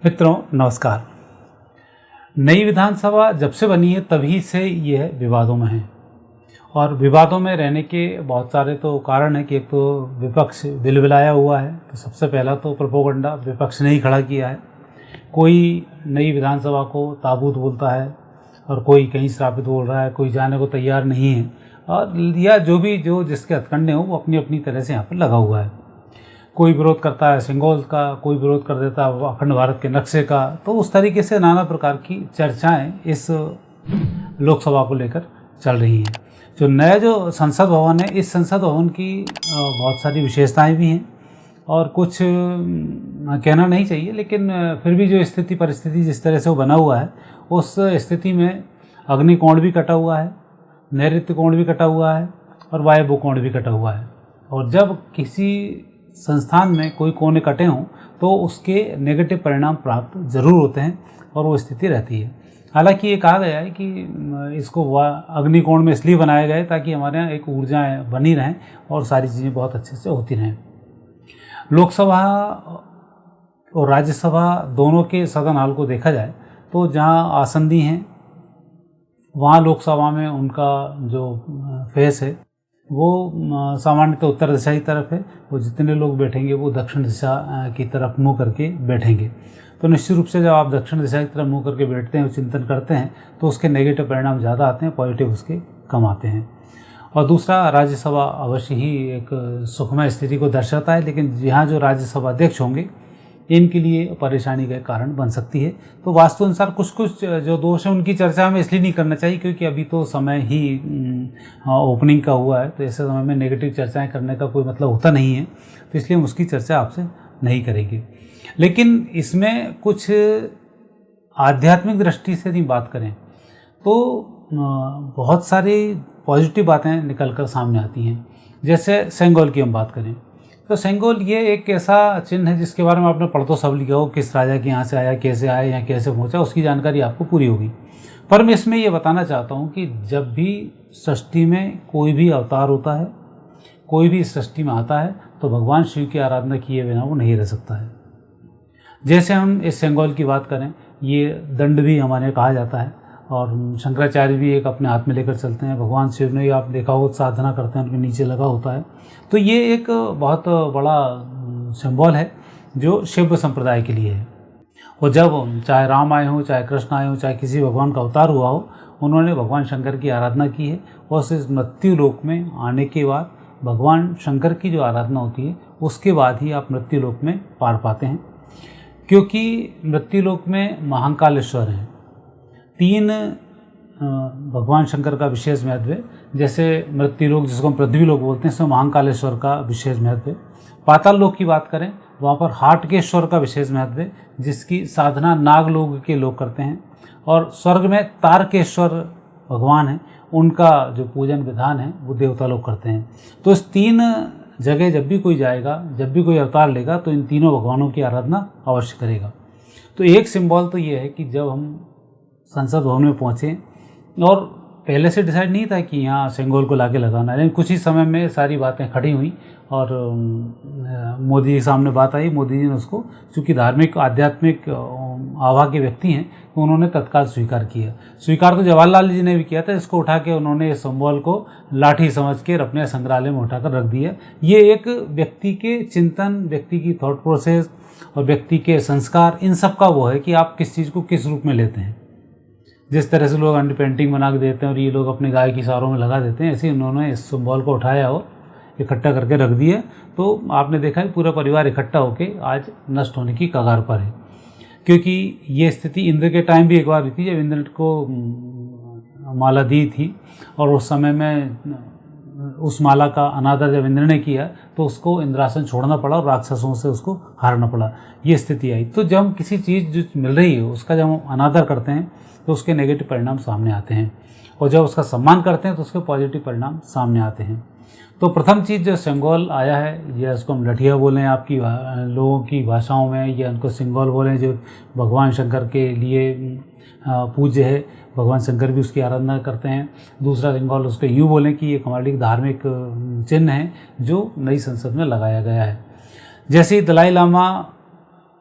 मित्रों नमस्कार। नई विधानसभा जब से बनी है तभी से यह विवादों में है और विवादों में रहने के बहुत सारे तो कारण है कि एक तो विपक्ष बिलबिलाया हुआ है। तो सबसे पहला तो प्रोपोगंडा विपक्ष ने ही खड़ा किया है। कोई नई विधानसभा को ताबूत बोलता है और कोई कहीं श्रापित बोल रहा है, कोई जाने को तैयार नहीं है और या जो जिसके हथकंडे हो वो अपनी अपनी तरह से यहाँ पर लगा हुआ है। कोई विरोध करता है सिंगोल का, कोई विरोध कर देता है अखंड भारत के नक्शे का। तो उस तरीके से नाना प्रकार की चर्चाएं इस लोकसभा को लेकर चल रही हैं। जो संसद भवन है, इस संसद भवन की बहुत सारी विशेषताएं भी हैं और कुछ कहना नहीं चाहिए, लेकिन फिर भी जो स्थिति परिस्थिति जिस तरह से वो बना हुआ है उस स्थिति में अग्निकोण भी कटा हुआ है, नैऋत्य कोण भी कटा हुआ है और वायव्य कोण भी कटा हुआ है। और जब किसी संस्थान में कोई कोने कटे हों तो उसके नेगेटिव परिणाम प्राप्त जरूर होते हैं और वो स्थिति रहती है। हालांकि ये कहा गया है कि इसको अग्निकोण में इसलिए बनाया गया है ताकि हमारे यहाँ एक ऊर्जाएँ बनी रहें और सारी चीज़ें बहुत अच्छे से होती रहें। लोकसभा और राज्यसभा दोनों के सदन हाल को देखा जाए तो जहाँ आसंदी हैं वहाँ लोकसभा में उनका जो फेस है वो सामान्यतः उत्तर दिशा की तरफ है। वो जितने लोग बैठेंगे वो दक्षिण दिशा की तरफ मुँह करके बैठेंगे। तो निश्चित रूप से जब आप दक्षिण दिशा की तरफ मुँह करके बैठते हैं और चिंतन करते हैं तो उसके नेगेटिव परिणाम ज़्यादा आते हैं, पॉजिटिव उसके कम आते हैं। और दूसरा, राज्यसभा अवश्य ही एक सुखमय स्थिति को दर्शाता है, लेकिन यहाँ जो राज्यसभा अध्यक्ष होंगे इनके लिए परेशानी का कारण बन सकती है। तो वास्तु अनुसार कुछ जो दोष हैं उनकी चर्चा हमें इसलिए नहीं करना चाहिए क्योंकि अभी तो समय ही ओपनिंग का हुआ है। तो ऐसे समय में नेगेटिव चर्चाएं करने का कोई मतलब होता नहीं है, तो इसलिए हम उसकी चर्चा आपसे नहीं करेंगे। लेकिन इसमें कुछ आध्यात्मिक दृष्टि से यदि बात करें तो बहुत सारी पॉजिटिव बातें निकल कर सामने आती हैं। जैसे सेंगोल की हम बात करें तो सेंगोल ये एक ऐसा चिन्ह है जिसके बारे में आपने पढ़ तो सब लिखा हो, किस राजा के यहाँ से आया, कैसे आया, यहाँ कैसे पहुँचा, उसकी जानकारी आपको पूरी होगी। पर मैं इसमें ये बताना चाहता हूँ कि जब भी सृष्टि में कोई भी अवतार होता है, कोई भी सृष्टि में आता है तो भगवान शिव की आराधना किए बिना वो नहीं रह सकता है। जैसे हम इस सेंगोल की बात करें, ये दंड भी हमारे कहा जाता है और शंकराचार्य भी एक अपने हाथ में लेकर चलते हैं। भगवान शिव ने आप देखा हो साधना करते हैं, उनके नीचे लगा होता है। तो ये एक बहुत बड़ा सिंबल है जो शिव संप्रदाय के लिए है। और जब चाहे राम आए हों, चाहे कृष्ण आए हों, चाहे किसी भगवान का अवतार हुआ हो, उन्होंने भगवान शंकर की आराधना की है। और इस मृत्यु लोक में आने के बाद भगवान शंकर की जो आराधना होती है उसके बाद ही आप मृत्यु लोक में पार पाते हैं, क्योंकि मृत्यु लोक में महाकालेश्वर हैं। 3 भगवान शंकर का विशेष महत्व है। जैसे मृत्यु लोक जिसको हम पृथ्वी लोक बोलते हैं, इसमें महाकालेश्वर का विशेष महत्व है। पाताल लोक की बात करें, वहाँ पर हाटकेश्वर का विशेष महत्व है, जिसकी साधना नागलोक के लोग करते हैं। और स्वर्ग में तारकेश्वर भगवान हैं, उनका जो पूजन विधान है वो देवता लोग करते हैं। तो इस 3 जगह जब भी कोई जाएगा, जब भी कोई अवतार लेगा तो इन तीनों भगवानों की आराधना अवश्य करेगा। तो एक सिंबल तो ये है कि जब हम संसद भवन में पहुँचे और पहले से डिसाइड नहीं था कि यहाँ सेंगोल को लाके लगाना है, लेकिन कुछ ही समय में सारी बातें खड़ी हुई और मोदी जी के सामने बात आई। मोदी जी ने उसको, चूँकि धार्मिक आध्यात्मिक आभा के व्यक्ति हैं, तो उन्होंने तत्काल स्वीकार किया। स्वीकार तो जवाहरलाल जी ने भी किया था। इसको उठा के उन्होंने इस सिंबल को लाठी समझ के अपने संग्रहालय में उठाकर रख दिया। ये एक व्यक्ति के चिंतन, व्यक्ति की थॉट प्रोसेस और व्यक्ति के संस्कार, इन सब का वो है कि आप किस चीज़ को किस रूप में लेते हैं। जिस तरह से लोग अंडर पेंटिंग बना के देते हैं और ये लोग अपने गाय की सारों में लगा देते हैं, ऐसे उन्होंने इस सिंबल को उठाया और इकट्ठा करके रख दिया। तो आपने देखा है पूरा परिवार इकट्ठा होके आज नष्ट होने की कगार पर है, क्योंकि ये स्थिति इंद्र के टाइम भी एक बार हुई थी जब इंद्र को माला दी थी और उस समय में उस माला का अनादर जब इंद्र ने किया तो उसको इंद्रासन छोड़ना पड़ा और राक्षसों से उसको हारना पड़ा। ये स्थिति आई। तो जब हम किसी चीज़ जो मिल रही है उसका जब हम अनादर करते हैं तो उसके नेगेटिव परिणाम सामने आते हैं, और जब उसका सम्मान करते हैं तो उसके पॉजिटिव परिणाम सामने आते हैं। तो प्रथम चीज़ जो सिंगोल आया है, या इसको हम लठिया बोलें आपकी लोगों की भाषाओं में, या उनको सिंगोल बोलें, जो भगवान शंकर के लिए पूज्य है, भगवान शंकर भी उसकी आराधना करते हैं। दूसरा सिंगोल उसको यूँ बोलें कि एक हमारी धार्मिक चिन्ह है जो नई संसद में लगाया गया है। जैसे दलाई लामा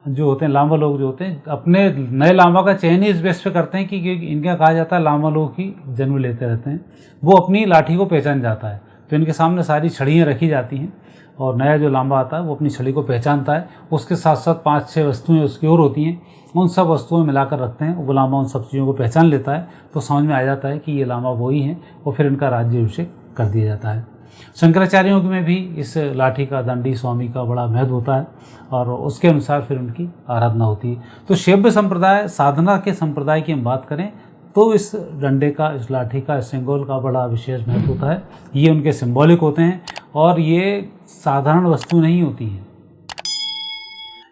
जो होते हैं लामा लोग जो होते हैं अपने नए लामा का चयन ही इस बेस पे करते हैं कि इनका कहा जाता है लामा लोग ही जन्म लेते रहते हैं, वो अपनी लाठी को पहचान जाता है। तो इनके सामने सारी छड़ियाँ रखी जाती हैं और नया जो लामा आता है वो अपनी छड़ी को पहचानता है। उसके साथ साथ 5-6 वस्तुएं उसकी और होती हैं, उन सब वस्तुओं मिलाकर रखते हैं। वो लामा उन सब चीज़ों को पहचान लेता है तो समझ में आ जाता है कि ये लामा वो ही हैं और फिर इनका राज्याभिषेक कर दिया जाता है। शंकराचार्यों में भी इस लाठी का दंडी स्वामी का बड़ा महत्व होता है और उसके अनुसार फिर उनकी आराधना होती है। तो शैव संप्रदाय साधना के संप्रदाय की हम बात करें तो इस डंडे का, इस लाठी का, इस सिंबल का बड़ा विशेष महत्व होता है। ये उनके सिंबॉलिक होते हैं और ये साधारण वस्तु नहीं होती हैं।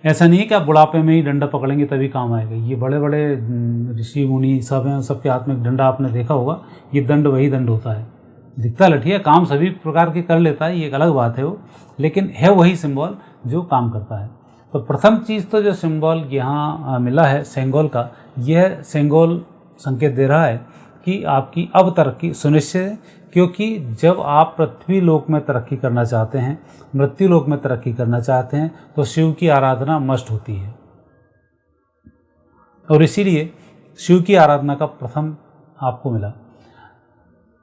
ऐसा नहीं है कि आप बुढ़ापे में ही डंडा पकड़ेंगे तभी काम आएगा। ये बड़े बड़े ऋषि मुनि सब हैं, सबके हाथ में डंडा आपने देखा होगा। ये दंड वही दंड होता है, दिखता लठिया, काम सभी प्रकार के कर लेता है, ये एक अलग बात है वो, लेकिन है वही सिंबल जो काम करता है। तो प्रथम चीज़ तो जो सिंबल यहाँ मिला है सेंगोल का, यह सेंगोल संकेत दे रहा है कि आपकी अब तरक्की सुनिश्चित है, क्योंकि जब आप पृथ्वी लोक में तरक्की करना चाहते हैं, मृत्यु लोक में तरक्की करना चाहते हैं, तो शिव की आराधना मस्ट होती है। और इसीलिए शिव की आराधना का प्रथम आपको मिला।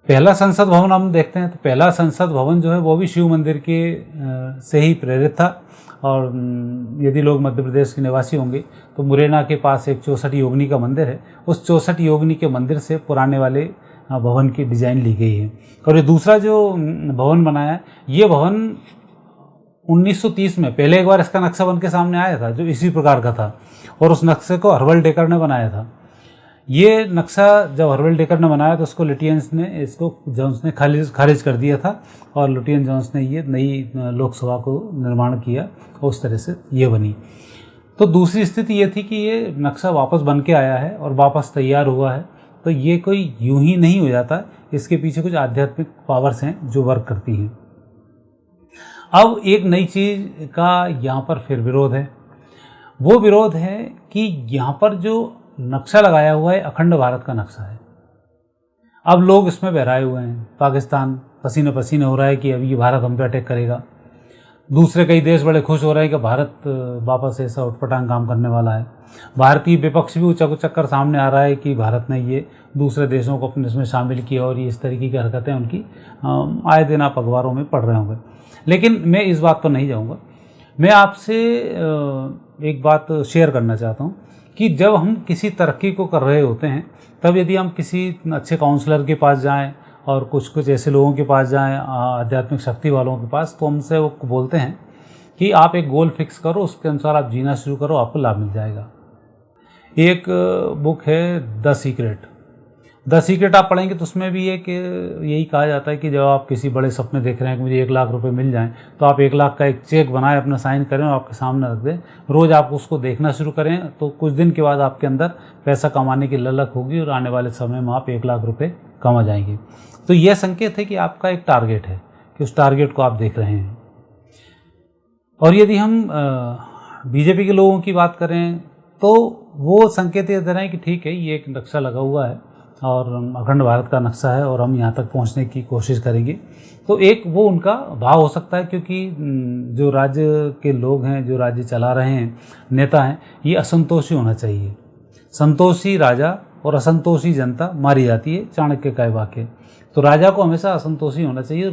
पहला संसद भवन हम देखते हैं तो पहला संसद भवन जो है वो भी शिव मंदिर के से ही प्रेरित था। और यदि लोग मध्य प्रदेश के निवासी होंगे तो मुरैना के पास एक 64 योगिनी का मंदिर है, उस 64 योगिनी के मंदिर से पुराने वाले भवन की डिज़ाइन ली गई है। और ये दूसरा जो भवन बनाया है, ये भवन 1930 में पहले एक बार इसका नक्शा बन के सामने आया था जो इसी प्रकार का था, और उस नक्शे को हर्बल डेकर ने बनाया था। ये नक्शा जब हर्बल डेकर ने बनाया तो उसको लुटियंस ने, इसको जोन्स ने खारिज कर दिया था और लुटियन जोन्स ने ये नई लोकसभा को निर्माण किया और उस तरह से ये बनी। तो दूसरी स्थिति ये थी कि ये नक्शा वापस बन के आया है और वापस तैयार हुआ है, तो ये कोई यूं ही नहीं हो जाता, इसके पीछे कुछ आध्यात्मिक पावर्स हैं जो वर्क करती हैं। अब एक नई चीज़ का यहाँ पर फिर विरोध है। वो विरोध है कि यहाँ पर जो नक्शा लगाया हुआ है अखंड भारत का नक्शा है। अब लोग इसमें बहराए हुए हैं, पाकिस्तान पसीने पसीने हो रहा है कि अब ये भारत हम पे अटैक करेगा। दूसरे कई देश बड़े खुश हो रहे हैं कि भारत वापस ऐसा उटपटांग काम करने वाला है। भारतीय विपक्ष भी उचक कर सामने आ रहा है कि भारत ने ये दूसरे देशों को अपने इसमें शामिल किया और ये इस तरीके की हरकतें उनकी आए दिन आप अखबारों में पढ़ रहे होंगे। लेकिन मैं इस बात पर नहीं जाऊँगा। मैं आपसे एक बात शेयर करना चाहता हूँ कि जब हम किसी तरक्की को कर रहे होते हैं तब यदि हम किसी अच्छे काउंसलर के पास जाएं और कुछ ऐसे लोगों के पास जाएं, आध्यात्मिक शक्ति वालों के पास, तो हमसे वो बोलते हैं कि आप एक गोल फिक्स करो, उसके अनुसार आप जीना शुरू करो, आपको लाभ मिल जाएगा। एक बुक है द सीक्रेट आप पढ़ेंगे तो उसमें भी एक यही कहा जाता है कि जब आप किसी बड़े सपने देख रहे हैं कि मुझे 1 लाख रुपए मिल जाएं, तो आप 1 लाख का एक चेक बनाएं, अपना साइन करें और आपके सामने रख दें। रोज़ आप उसको देखना शुरू करें तो कुछ दिन के बाद आपके अंदर पैसा कमाने की ललक होगी और आने वाले समय में आप 1 लाख रुपये कमा जाएंगे। तो यह संकेत है कि आपका एक टारगेट है कि उस टारगेट को आप देख रहे हैं। और यदि हम बीजेपी के लोगों की बात करें तो वो संकेत ये दे रहे हैं कि ठीक है, ये एक नक्शा लगा हुआ है और अखंड भारत का नक्शा है और हम यहाँ तक पहुँचने की कोशिश करेंगे। तो एक वो उनका भाव हो सकता है, क्योंकि जो राज्य के लोग हैं, जो राज्य चला रहे हैं, नेता हैं, ये असंतोषी होना चाहिए। संतोषी राजा और असंतोषी जनता मारी जाती है, चाणक्य का वाक्य। तो राजा को हमेशा असंतोषी होना चाहिए,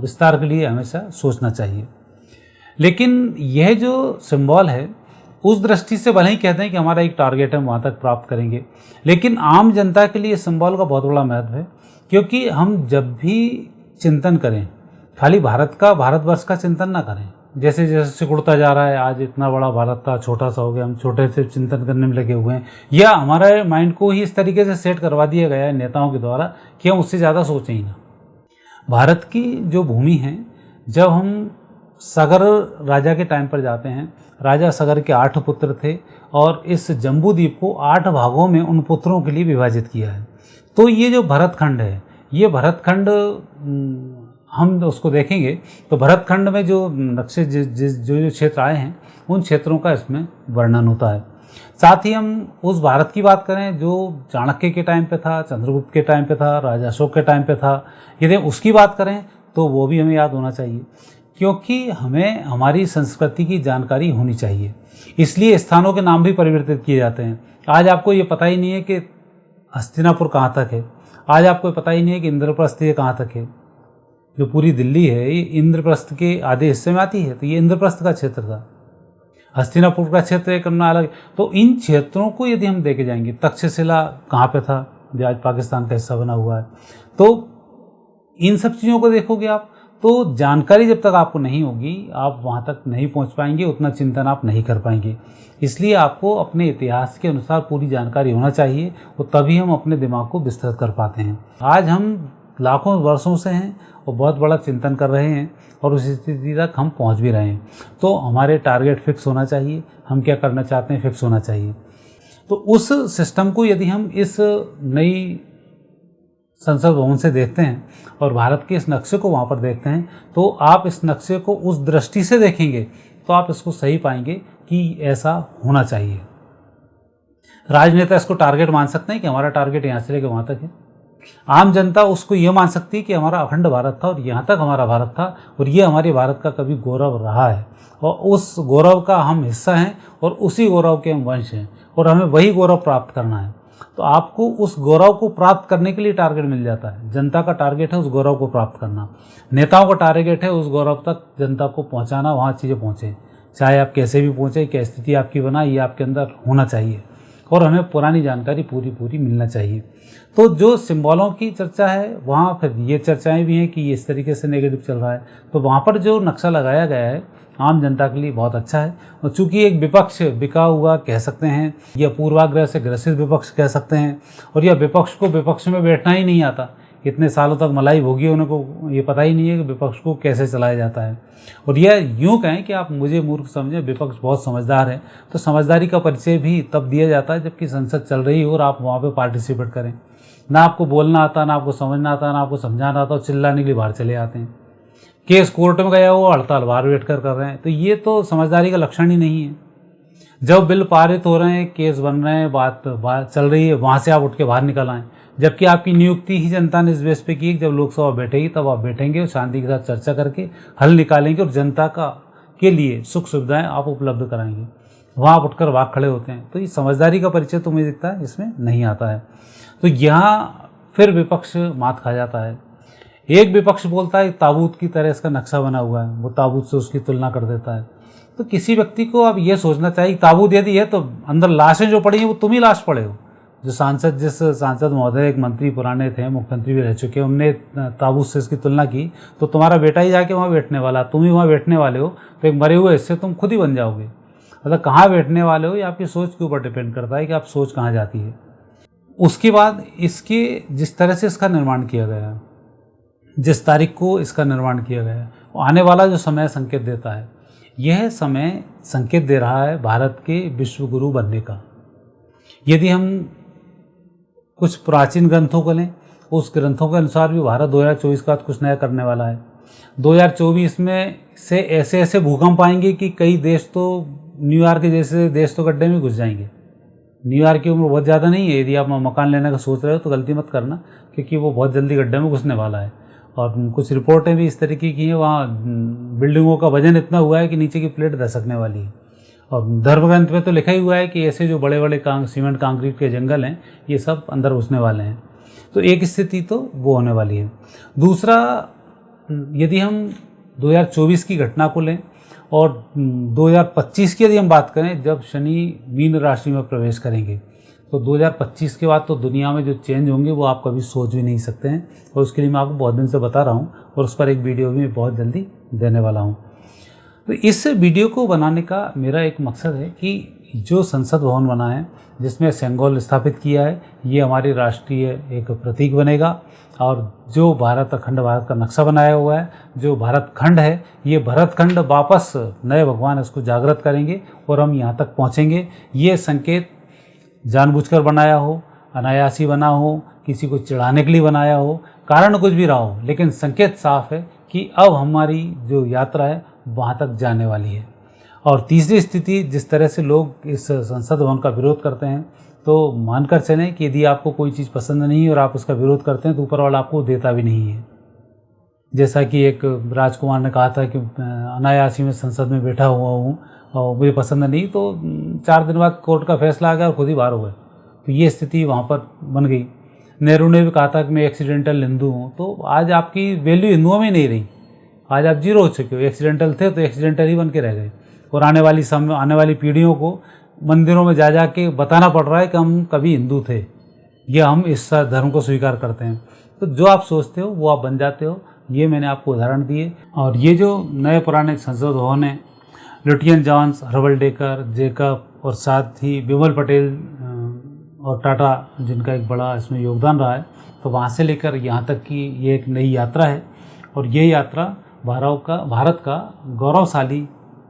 विस्तार के लिए हमेशा सोचना चाहिए। लेकिन यह जो सिंबल है उस दृष्टि से भले ही कहते हैं कि हमारा एक टारगेट है, वहाँ तक प्राप्त करेंगे, लेकिन आम जनता के लिए सिंबल का बहुत बड़ा महत्व है। क्योंकि हम जब भी चिंतन करें, खाली भारतवर्ष का चिंतन ना करें। जैसे जैसे सिकुड़ता जा रहा है, आज इतना बड़ा भारत था, छोटा सा हो गया, हम छोटे से चिंतन करने में लगे हुए हैं, या हमारे माइंड को ही इस तरीके से सेट करवा दिया गया है नेताओं के द्वारा कि हम उससे ज़्यादा सोचें ही ना। भारत की जो भूमि है, जब हम सगर राजा के टाइम पर जाते हैं, राजा सगर के 8 पुत्र थे और इस जम्बू द्वीप को 8 भागों में उन पुत्रों के लिए विभाजित किया है। तो ये जो भरतखंड है, ये भरतखंड हम उसको देखेंगे तो भरतखंड में जो नक्शे जो क्षेत्र आए हैं, उन क्षेत्रों का इसमें वर्णन होता है। साथ ही हम उस भारत की बात करें जो चाणक्य के टाइम पे था, चंद्रगुप्त के टाइम पे था, राजा अशोक के टाइम पे था, यदि उसकी बात करें तो वो भी हमें याद होना चाहिए। क्योंकि हमें हमारी संस्कृति की जानकारी होनी चाहिए, इसलिए स्थानों के नाम भी परिवर्तित किए जाते हैं। आज आपको ये पता ही नहीं है कि हस्तिनापुर कहाँ तक है, आज आपको पता ही नहीं है कि इंद्रप्रस्थ ये कहाँ तक है। जो पूरी दिल्ली है ये इंद्रप्रस्थ के आधे हिस्से में आती है, तो ये इंद्रप्रस्थ का क्षेत्र था। हस्तिनापुर का क्षेत्र एक अपना अलग। तो इन क्षेत्रों को यदि हम देखे जाएंगे, तक्षशिला कहाँ पे था, जो आज पाकिस्तान का हिस्सा बना हुआ है, तो इन सब चीज़ों को देखोगे आप, तो जानकारी जब तक आपको नहीं होगी आप वहाँ तक नहीं पहुँच पाएंगे, उतना चिंतन आप नहीं कर पाएंगे। इसलिए आपको अपने इतिहास के अनुसार पूरी जानकारी होना चाहिए, और तभी हम अपने दिमाग को विस्तृत कर पाते हैं। आज हम लाखों वर्षों से हैं और बहुत बड़ा चिंतन कर रहे हैं, और उस स्थिति तक हम पहुंच भी रहे हैं। तो हमारे टारगेट फिक्स होना चाहिए, हम क्या करना चाहते हैं फिक्स होना चाहिए। तो उस सिस्टम को यदि हम इस नई संसद भवन से देखते हैं और भारत के इस नक्शे को वहाँ पर देखते हैं, तो आप इस नक्शे को उस दृष्टि से देखेंगे तो आप इसको सही पाएंगे कि ऐसा होना चाहिए। राजनेता इसको टारगेट मान सकते हैं कि हमारा टारगेट यहाँ से लेकर वहाँ तक है। आम जनता उसको ये मान सकती है कि हमारा अखंड भारत था और यहाँ तक हमारा भारत था, और ये हमारे भारत का कभी गौरव रहा है, और उस गौरव का हम हिस्सा हैं, और उसी गौरव के हम वंश हैं, और हमें वही गौरव प्राप्त करना है। तो आपको उस गौरव को प्राप्त करने के लिए टारगेट मिल जाता है। जनता का टारगेट है उस गौरव को प्राप्त करना, नेताओं का टारगेट है उस गौरव तक जनता को पहुँचाना, वहाँ चीज़ें पहुँचे, चाहे आप कैसे भी पहुँचे, क्या स्थिति आपकी बनाए, ये आपके अंदर होना चाहिए, और हमें पुरानी जानकारी पूरी मिलना चाहिए। तो जो सिंबलों की चर्चा है वहाँ फिर ये चर्चाएं भी हैं कि ये इस तरीके से नेगेटिव चल रहा है, तो वहाँ पर जो नक्शा लगाया गया है आम जनता के लिए बहुत अच्छा है। और चूँकि एक विपक्ष बिका हुआ कह सकते हैं, या पूर्वाग्रह से ग्रसित विपक्ष कह सकते हैं, और यह विपक्ष को विपक्ष में बैठना ही नहीं आता, इतने सालों तक मलाई भोगी, उनको ये पता ही नहीं है कि विपक्ष को कैसे चलाया जाता है। और यह यूँ कहें कि आप मुझे मूर्ख समझें, विपक्ष बहुत समझदार है, तो समझदारी का परिचय भी तब दिया जाता है जबकि संसद चल रही हो और आप वहाँ पे पार्टिसिपेट करें। ना आपको बोलना आता, ना आपको समझना आता, ना आपको समझाना आता, और चिल्लाने के लिए बाहर चले आते हैं। केस कोर्ट में गया वो हड़ताल बाहर बैठ कर रहे हैं, तो ये तो समझदारी का लक्षण ही नहीं है। जब बिल पारित हो रहे हैं, केस बन रहे हैं, बात चल रही है, वहाँ से आप उठ के बाहर निकल आएँ, जबकि आपकी नियुक्ति ही जनता ने इस बेस पे की। जब लोकसभा बैठेगी तब आप बैठेंगे और शांति के साथ चर्चा करके हल निकालेंगे, और जनता के लिए सुख सुविधाएं आप उपलब्ध कराएंगे, वहाँ आप उठकर भाग खड़े होते हैं। तो ये समझदारी का परिचय तो मुझे दिखता है इसमें नहीं आता है। तो यहाँ फिर विपक्ष मात खा जाता है। एक विपक्ष बोलता है ताबूत की तरह इसका नक्शा बना हुआ है, वो ताबूत से उसकी तुलना कर देता है। तो किसी व्यक्ति को अब ये सोचना चाहिए, ताबूत यदि है तो अंदर लाशें जो पड़ी हैं वो तुम ही लाश पड़े हो। जिस सांसद महोदय एक मंत्री पुराने थे, मुख्यमंत्री भी रह चुके हैं, उनने ताबूत से इसकी तुलना की, तो तुम्हारा बेटा ही जाके वहाँ बैठने वाला, तुम ही वहाँ बैठने वाले हो, तो एक मरे हुए हिस्से तुम खुद ही बन जाओगे। मतलब कहाँ बैठने वाले हो ये आपकी सोच के ऊपर डिपेंड करता है कि आप सोच कहाँ जाती है। उसके बाद इसके जिस तरह से इसका निर्माण किया गया, जिस तारीख को इसका निर्माण किया गया, आने वाला जो समय संकेत देता है, यह समय संकेत दे रहा है भारत के विश्व गुरु बनने का। यदि हम कुछ प्राचीन ग्रंथों को लें, उस ग्रंथों के अनुसार भी भारत 2024 का कुछ नया करने वाला है। 2024 में से ऐसे ऐसे भूकंप आएंगे कि कई देश तो न्यूयॉर्क के जैसे देश तो गड्ढे में घुस जाएंगे। न्यूयॉर्क की उम्र बहुत ज़्यादा नहीं है, यदि आप मकान लेने का सोच रहे हो तो गलती मत करना, क्योंकि वो बहुत जल्दी गड्ढे में घुसने वाला है। और कुछ रिपोर्टें भी इस तरीके की हैं, वहाँ बिल्डिंगों का वजन इतना हुआ है कि नीचे की प्लेट दसकने वाली है। और धर्मग्रंथ में तो लिखा ही हुआ है कि ऐसे जो बड़े बड़े सीमेंट कंक्रीट के जंगल हैं ये सब अंदर घुसने वाले हैं। तो एक स्थिति तो वो होने वाली है। दूसरा, यदि हम 2024 की घटना को लें और 2025 की यदि हम बात करें, जब शनि मीन राशि में प्रवेश करेंगे, तो 2025 के बाद तो दुनिया में जो चेंज होंगे वो आप कभी सोच भी नहीं सकते हैं। और उसके लिए मैं आपको बहुत दिन से बता रहा हूँ, और उस पर एक वीडियो भी मैं बहुत जल्दी देने वाला हूँ। तो इस वीडियो को बनाने का मेरा एक मकसद है कि जो संसद भवन बना है, जिसमें सेंगोल स्थापित किया है, ये हमारी राष्ट्रीय एक प्रतीक बनेगा। और जो भारत अखंड भारत का नक्शा बनाया हुआ है, जो भारत खंड है, ये भारत खंड वापस नए भगवान इसको जागृत करेंगे और हम यहाँ तक पहुँचेंगे। ये संकेत जानबूझकर बनाया हो, अनायासी बना हो, किसी को चिढ़ाने के लिए बनाया हो, कारण कुछ भी रहा हो, लेकिन संकेत साफ है कि अब हमारी जो यात्रा है वहाँ तक जाने वाली है। और तीसरी स्थिति, जिस तरह से लोग इस संसद भवन का विरोध करते हैं, तो मानकर चलें कि यदि आपको कोई चीज़ पसंद नहीं है और आप उसका विरोध करते हैं तो ऊपर वाला आपको देता भी नहीं है। जैसा कि एक राजकुमार ने कहा था कि अनायासी में संसद में बैठा हुआ हूँ और मुझे पसंद नहीं, तो 4 दिन बाद कोर्ट का फैसला आ गया और खुद ही बाहर हो गए। तो ये स्थिति वहाँ पर बन गई। नेहरू ने भी कहा था कि मैं एक्सीडेंटल हिंदू हूँ, तो आज आपकी वैल्यू हिंदुओं में नहीं रही, आज आप जीरो हो चुके हो। एक्सीडेंटल थे तो एक्सीडेंटल ही बन के रह गए। और आने वाली पीढ़ियों को मंदिरों में जा के बताना पड़ रहा है कि हम कभी हिंदू थे, या हम इस धर्म को स्वीकार करते हैं। तो जो आप सोचते हो वो आप बन जाते हो। ये मैंने आपको उदाहरण दिए। और ये जो नए पुराने संसद भवन है, लुटियन जॉन्स, हर्बलडेकर, जेकब और साथ ही विमल पटेल और टाटा, जिनका एक बड़ा इसमें योगदान रहा है, तो वहाँ से लेकर यहाँ तक की ये एक नई यात्रा है। और ये यात्रा भारत का गौरवशाली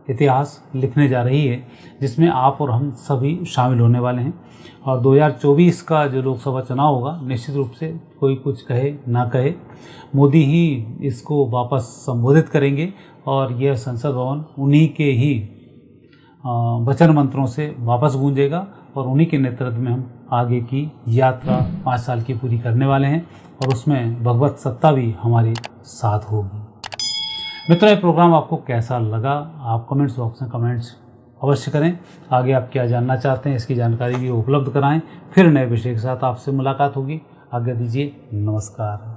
इतिहास लिखने जा रही है, जिसमें आप और हम सभी शामिल होने वाले हैं। और 2024 का जो लोकसभा चुनाव होगा, निश्चित रूप से कोई कुछ कहे ना कहे, मोदी ही इसको वापस संबोधित करेंगे। और यह संसद भवन उन्हीं के ही वचन मंत्रों से वापस गूंजेगा और उन्हीं के नेतृत्व में हम आगे की यात्रा 5 साल की पूरी करने वाले हैं, और उसमें भगवत सत्ता भी हमारे साथ होगी। मित्रों, ये प्रोग्राम आपको कैसा लगा, आप कमेंट्स बॉक्स में कमेंट्स अवश्य करें। आगे आप क्या जानना चाहते हैं, इसकी जानकारी भी उपलब्ध कराएं। फिर नए विषय के साथ आपसे मुलाकात होगी। आज्ञा दीजिए, नमस्कार।